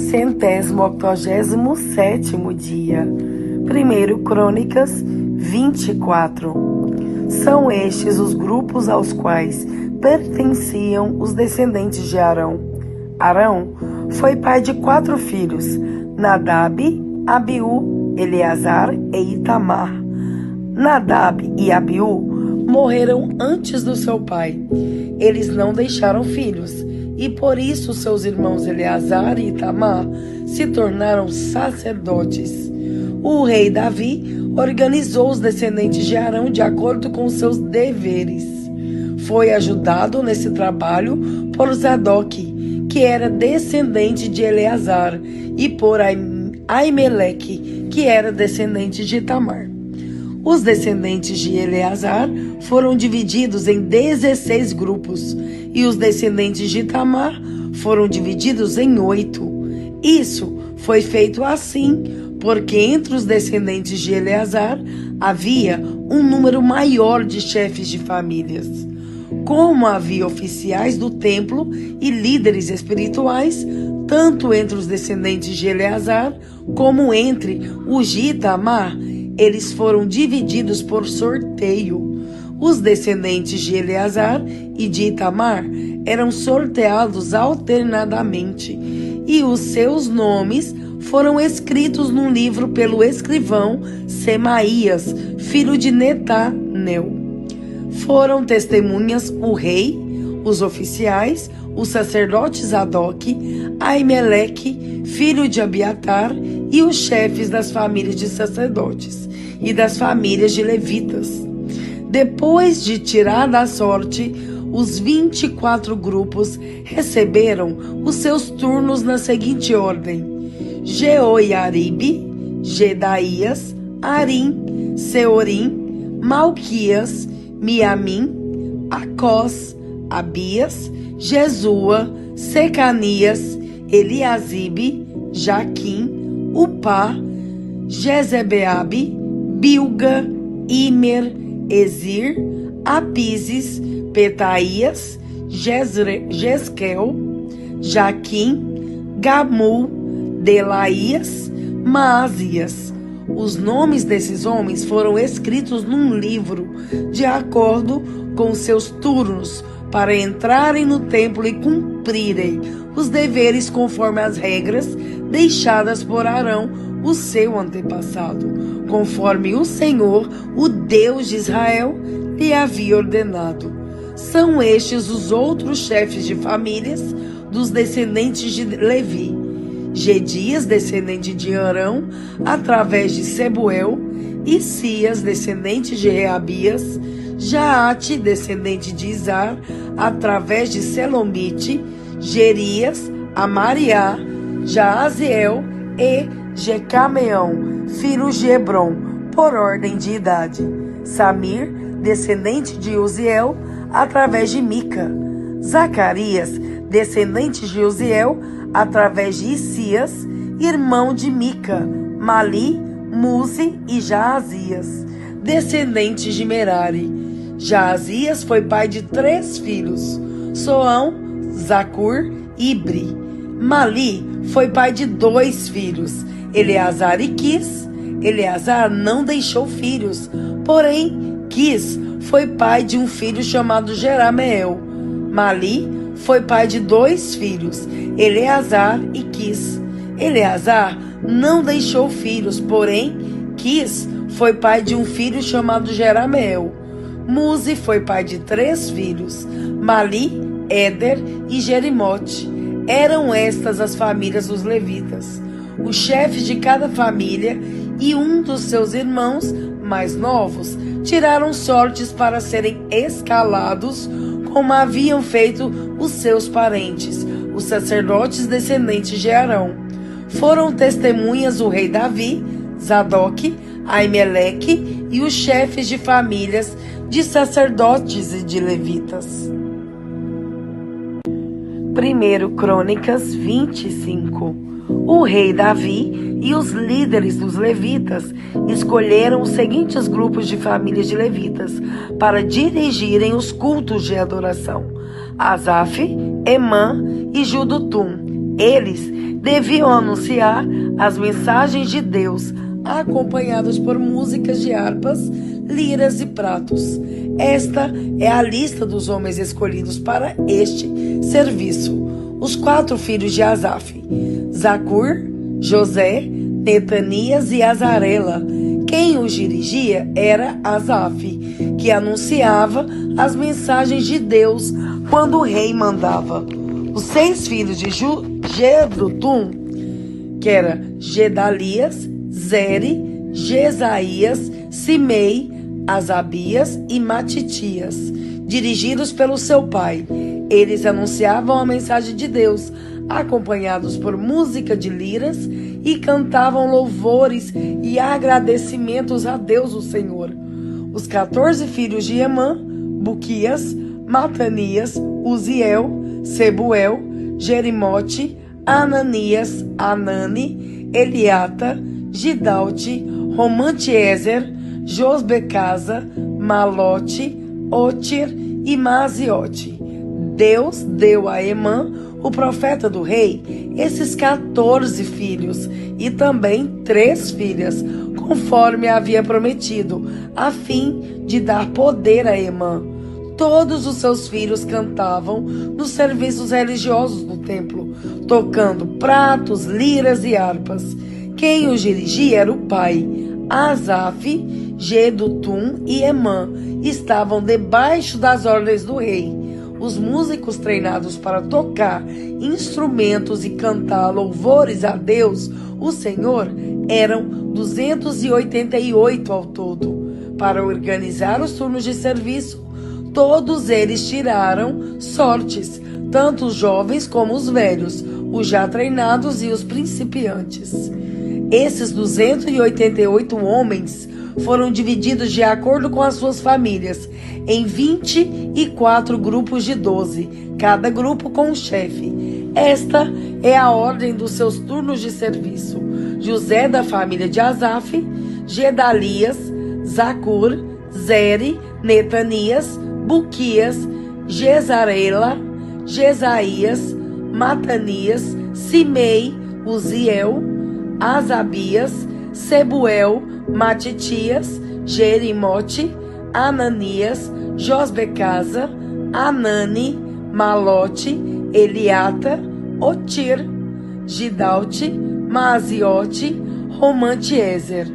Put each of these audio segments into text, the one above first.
187º dia. 1 Crônicas 24. São estes os grupos aos quais pertenciam os descendentes de Arão. Arão foi pai de 4 filhos: Nadab, Abiú, Eleazar e Itamar. Nadab e Abiú morreram antes do seu pai. Eles não deixaram filhos, e por isso seus irmãos Eleazar e Itamar se tornaram sacerdotes. O rei Davi organizou os descendentes de Arão de acordo com seus deveres. Foi ajudado nesse trabalho por Zadok, que era descendente de Eleazar, e por Aimeleque, que era descendente de Itamar. Os descendentes de Eleazar foram divididos em 16 grupos, e os descendentes de Itamar foram divididos em 8. Isso foi feito assim, porque entre os descendentes de Eleazar havia um número maior de chefes de famílias. Como havia oficiais do templo e líderes espirituais, tanto entre os descendentes de Eleazar como entre os de Itamar, eles foram divididos por sorteio. Os descendentes de Eleazar e de Itamar eram sorteados alternadamente, e os seus nomes foram escritos num livro pelo escrivão Semaías, filho de Netanel. Foram testemunhas o rei, os oficiais, o sacerdote Zadok, Aimeleque, filho de Abiatar, e os chefes das famílias de sacerdotes e das famílias de levitas. Depois de tirar da sorte, os 24 grupos receberam os seus turnos na seguinte ordem: Jeoiaribe, Gedaías, Arim, Seorim, Malquias, Miamim, Acós, Abias, Jesua, Secanias, Eliasibe, Jaquim, Upá, Jezebeabe, Bilga, Imer, Ezir, Apises, Petaías, Jesquel, Jaquim, Gamul, Delaías, Maasias. Os nomes desses homens foram escritos num livro, de acordo com seus turnos, para entrarem no templo e cumprirem os deveres conforme as regras deixadas por Arão, o seu antepassado, conforme o Senhor, o Deus de Israel, lhe havia ordenado. São estes os outros chefes de famílias dos descendentes de Levi: Gedias, descendente de Arão, através de Sebuel; Isias, descendente de Reabias; Jaate, descendente de Izar, através de Selomite; Gerias, Amariá, Jaaziel e Jecameão, filhos de Hebron, por ordem de idade; Samir, descendente de Uziel, através de Mica; Zacarias, descendente de Uziel, através de Isias, irmão de Mica; Mali, Muzi e Jaazias, descendentes de Merari. Jaazias foi pai de 3 filhos: Soão, Zacur e Ibri. Mali foi pai de 2 filhos: Eleazar e Quis. Eleazar não deixou filhos, porém Quis foi pai de um filho chamado Jerameel. Mali foi pai de 2 filhos, Eleazar e Quis. Eleazar não deixou filhos, porém Quis foi pai de um filho chamado Jerameel. Muzi foi pai de 3 filhos, Mali, Éder e Jerimote. Eram estas as famílias dos levitas. Os chefes de cada família e um dos seus irmãos mais novos tiraram sortes para serem escalados, como haviam feito os seus parentes, os sacerdotes descendentes de Arão. Foram testemunhas o rei Davi, Zadok, Aimeleque e os chefes de famílias de sacerdotes e de levitas. 1 Crônicas 25. O rei Davi e os líderes dos levitas escolheram os seguintes grupos de famílias de levitas para dirigirem os cultos de adoração: Asaf, Emã e Judutum. Eles deviam anunciar as mensagens de Deus, acompanhados por músicas de harpas, liras e pratos. Esta é a lista dos homens escolhidos para este serviço. Os 4 filhos de Asaf: Zacur, José, Netanias e Azarela. Quem os dirigia era Asaf, que anunciava as mensagens de Deus quando o rei mandava. Os 6 filhos de Jedutum, que era Gedalias, Zeri, Jesaías, Simei, Asabias e Matitias, dirigidos pelo seu pai. Eles anunciavam a mensagem de Deus, acompanhados por música de liras, e cantavam louvores e agradecimentos a Deus o Senhor. Os 14 filhos de Emã: Buquias, Matanias, Uziel, Sebuel, Jerimote, Ananias, Anani, Eliata, Gidalte, Romantiezer, Josbecasa, Malote, Otir e Maziote. Deus deu a Emã, o profeta do rei, esses 14 filhos e também 3 filhas, conforme havia prometido, a fim de dar poder a Emã. Todos os seus filhos cantavam nos serviços religiosos do templo, tocando pratos, liras e harpas. Quem os dirigia era o pai. Asaf, Jedutum e Emã estavam debaixo das ordens do rei. Os músicos treinados para tocar instrumentos e cantar louvores a Deus, o Senhor, eram 288 ao todo. Para organizar os turnos de serviço, todos eles tiraram sortes, tanto os jovens como os velhos, os já treinados e os principiantes. Esses 288 homens foram divididos de acordo com as suas famílias em 24 grupos de 12, cada grupo com um chefe. Esta é a ordem dos seus turnos de serviço: José, da família de Asaf, Gedalias, Zacur, Zeri, Netanias, Buquias, Jezarela, Jesaías, Matanias, Simei, Uziel, Asabias, Sebuel, Matitias, Jerimote, Ananias, Josbecasa, Anani, Malote, Eliata, Otir, Gidalte, Maziote, Romantiezer.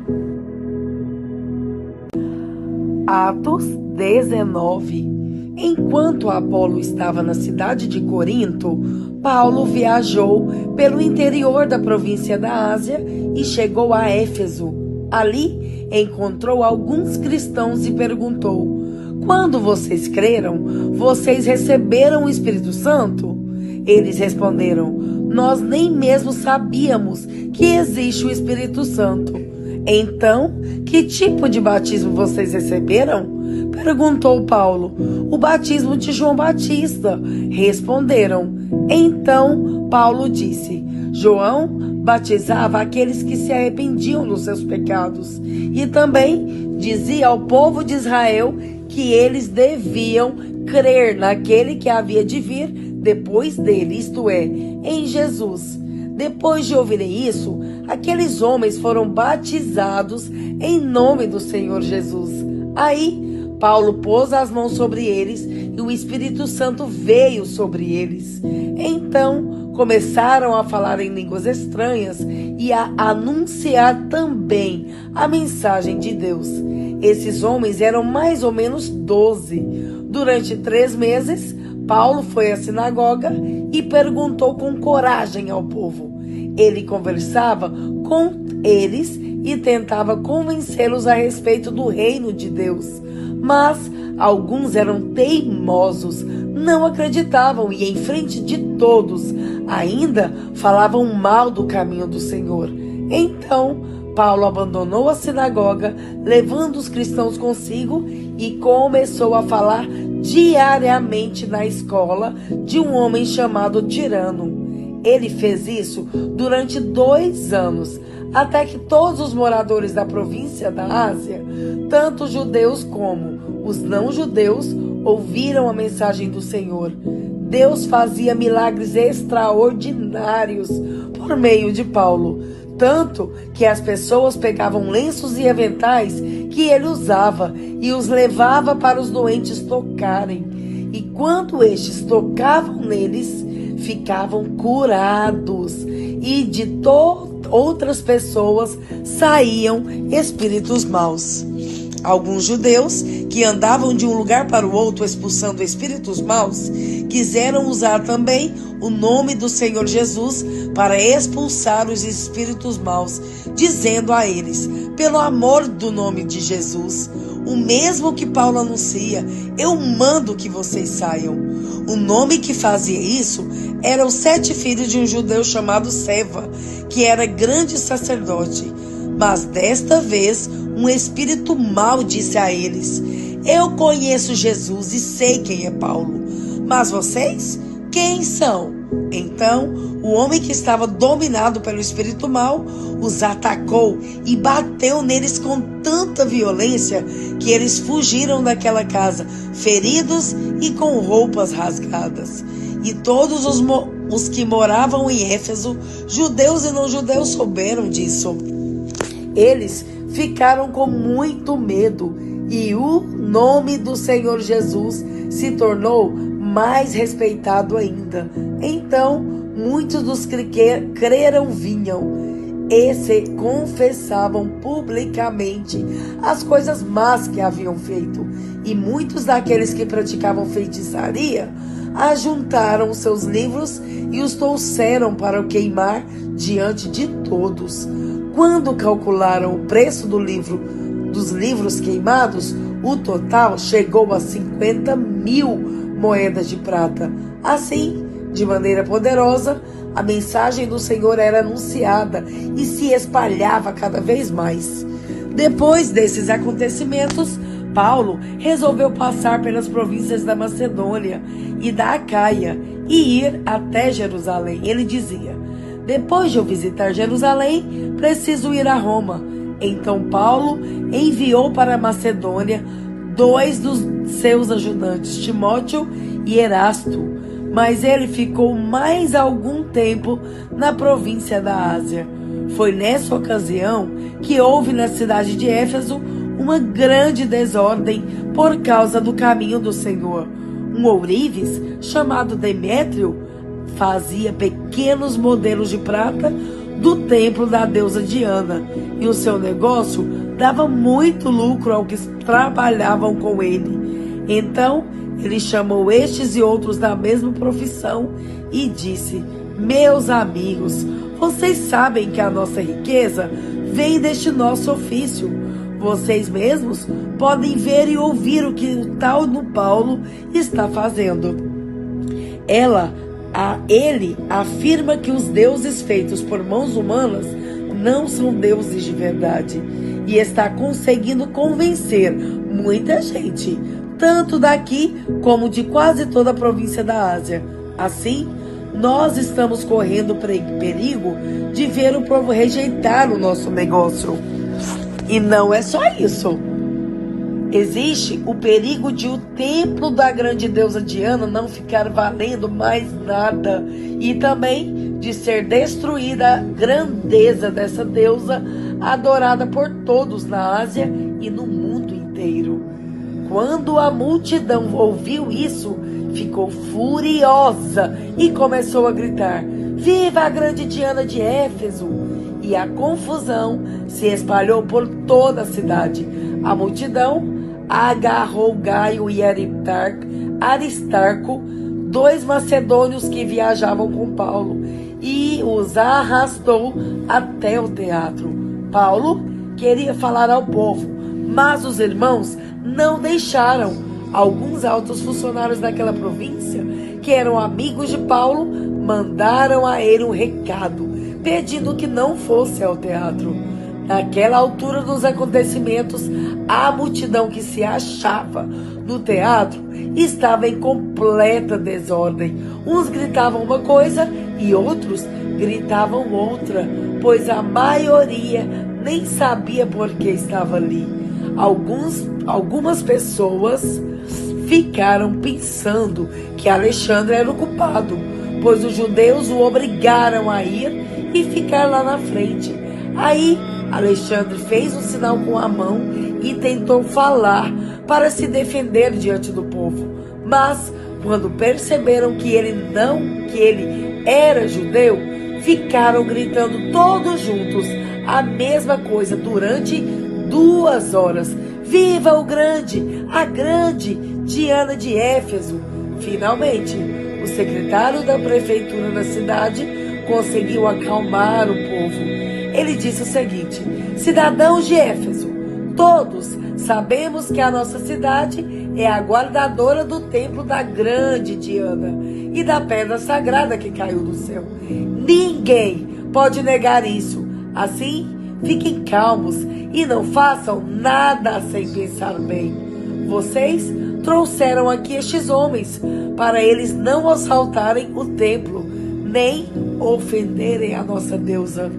Atos 19. Enquanto Apolo estava na cidade de Corinto, Paulo viajou pelo interior da província da Ásia e chegou a Éfeso. Ali encontrou alguns cristãos e perguntou: quando vocês creram, vocês receberam o Espírito Santo? Eles responderam: nós nem mesmo sabíamos que existe o Espírito Santo. Então, que tipo de batismo vocês receberam? Perguntou Paulo. O batismo de João Batista. Responderam. Então, Paulo disse: João batizava aqueles que se arrependiam dos seus pecados e também dizia ao povo de Israel que eles deviam crer naquele que havia de vir depois dele, isto é, em Jesus. Depois de ouvirem isso, aqueles homens foram batizados em nome do Senhor Jesus. Aí, Paulo pôs as mãos sobre eles e o Espírito Santo veio sobre eles. Então, começaram a falar em línguas estranhas e a anunciar também a mensagem de Deus. Esses homens eram mais ou menos 12. Durante 3 meses, Paulo foi à sinagoga e perguntou com coragem ao povo. Ele conversava com eles e tentava convencê-los a respeito do reino de Deus. Mas alguns eram teimosos, não acreditavam e, em frente de todos, ainda falavam mal do caminho do Senhor. Então, Paulo abandonou a sinagoga, levando os cristãos consigo, e começou a falar diariamente na escola de um homem chamado Tirano. Ele fez isso durante 2 anos, até que todos os moradores da província da Ásia, tanto os judeus como os não-judeus, ouviram a mensagem do Senhor. Deus fazia milagres extraordinários por meio de Paulo, tanto que as pessoas pegavam lenços e aventais que ele usava e os levava para os doentes tocarem. E quando estes tocavam neles, ficavam curados, e de outras pessoas saíam espíritos maus. Alguns judeus que andavam de um lugar para o outro expulsando espíritos maus quiseram usar também o nome do Senhor Jesus para expulsar os espíritos maus, dizendo a eles: pelo amor do nome de Jesus, o mesmo que Paulo anuncia, eu mando que vocês saiam. O nome que fazia isso eram os 7 filhos de um judeu chamado Seva, que era grande sacerdote. Mas desta vez um espírito mau disse a eles: eu conheço Jesus e sei quem é Paulo, mas vocês, quem são? Então o homem que estava dominado pelo espírito mau os atacou e bateu neles com tanta violência que eles fugiram daquela casa, feridos e com roupas rasgadas. E todos os que moravam em Éfeso, judeus e não judeus, souberam disso. Eles ficaram com muito medo, e o nome do Senhor Jesus se tornou mais respeitado ainda. Então, muitos dos que creram vinham e se confessavam publicamente as coisas más que haviam feito. E muitos daqueles que praticavam feitiçaria ajuntaram seus livros e os trouxeram para o queimar diante de todos. Quando calcularam o preço dos livros queimados, o total chegou a 50.000 moedas de prata. Assim, de maneira poderosa, a mensagem do Senhor era anunciada e se espalhava cada vez mais. Depois desses acontecimentos, Paulo resolveu passar pelas províncias da Macedônia e da Acaia e ir até Jerusalém. Ele dizia: depois de eu visitar Jerusalém, preciso ir a Roma. Então Paulo enviou para a Macedônia 2 dos seus ajudantes, Timóteo e Erasto. Mas ele ficou mais algum tempo na província da Ásia. Foi nessa ocasião que houve na cidade de Éfeso uma grande desordem por causa do caminho do Senhor. Um ourives chamado Demétrio fazia pequenos modelos de prata do templo da deusa Diana, e o seu negócio dava muito lucro aos que trabalhavam com ele. Então ele chamou estes e outros da mesma profissão e disse: meus amigos, vocês sabem que a nossa riqueza vem deste nosso ofício. Vocês mesmos podem ver e ouvir o que o tal do Paulo está fazendo. Ele afirma que os deuses feitos por mãos humanas não são deuses de verdade e está conseguindo convencer muita gente, tanto daqui como de quase toda a província da Ásia. Assim, nós estamos correndo perigo de ver o povo rejeitar o nosso negócio. E não é só isso. Existe o perigo de o templo da grande deusa Diana não ficar valendo mais nada, e também de ser destruída a grandeza dessa deusa adorada por todos na Ásia e no mundo inteiro. Quando a multidão ouviu isso, ficou furiosa e começou a gritar: viva a grande Diana de Éfeso! E a confusão se espalhou por toda a cidade. A multidão agarrou Gaio e Aristarco, 2 macedônios que viajavam com Paulo, e os arrastou até o teatro. Paulo queria falar ao povo, mas os irmãos não deixaram. Alguns altos funcionários daquela província, que eram amigos de Paulo, mandaram a ele um recado, pedindo que não fosse ao teatro. Naquela altura dos acontecimentos, a multidão que se achava no teatro estava em completa desordem. Uns gritavam uma coisa e outros gritavam outra, pois a maioria nem sabia por que estava ali. Algumas pessoas ficaram pensando que Alexandre era o culpado, pois os judeus o obrigaram a ir e ficar lá na frente. Aí Alexandre fez um sinal com a mão e tentou falar para se defender diante do povo. Mas quando perceberam que ele era judeu, ficaram gritando todos juntos a mesma coisa durante 2 horas. Viva a grande Diana de Éfeso! Finalmente, o secretário da prefeitura da cidade conseguiu acalmar o povo. Ele disse o seguinte: cidadãos de Éfeso, todos sabemos que a nossa cidade é a guardadora do templo da grande Diana e da pedra sagrada que caiu do céu. Ninguém pode negar isso. Assim, fiquem calmos e não façam nada sem pensar bem. Vocês trouxeram aqui estes homens para eles não assaltarem o templo, nem ofenderem a nossa deusa.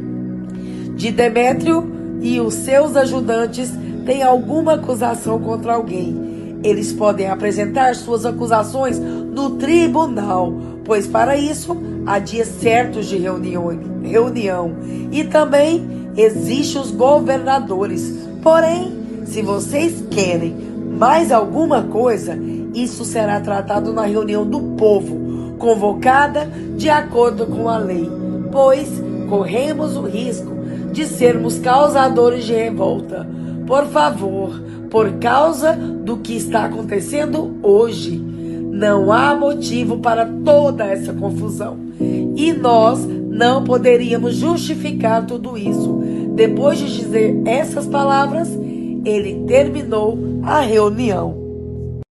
De Demétrio e os seus ajudantes têm alguma acusação contra alguém. Eles podem apresentar suas acusações no tribunal, pois para isso há dias certos de reunião. E também existem os governadores. Porém, se vocês querem mais alguma coisa, isso será tratado na reunião do povo, convocada de acordo com a lei, pois corremos o risco de sermos causadores de revolta. Por favor, por causa do que está acontecendo hoje, não há motivo para toda essa confusão. E nós não poderíamos justificar tudo isso. Depois de dizer essas palavras, ele terminou a reunião.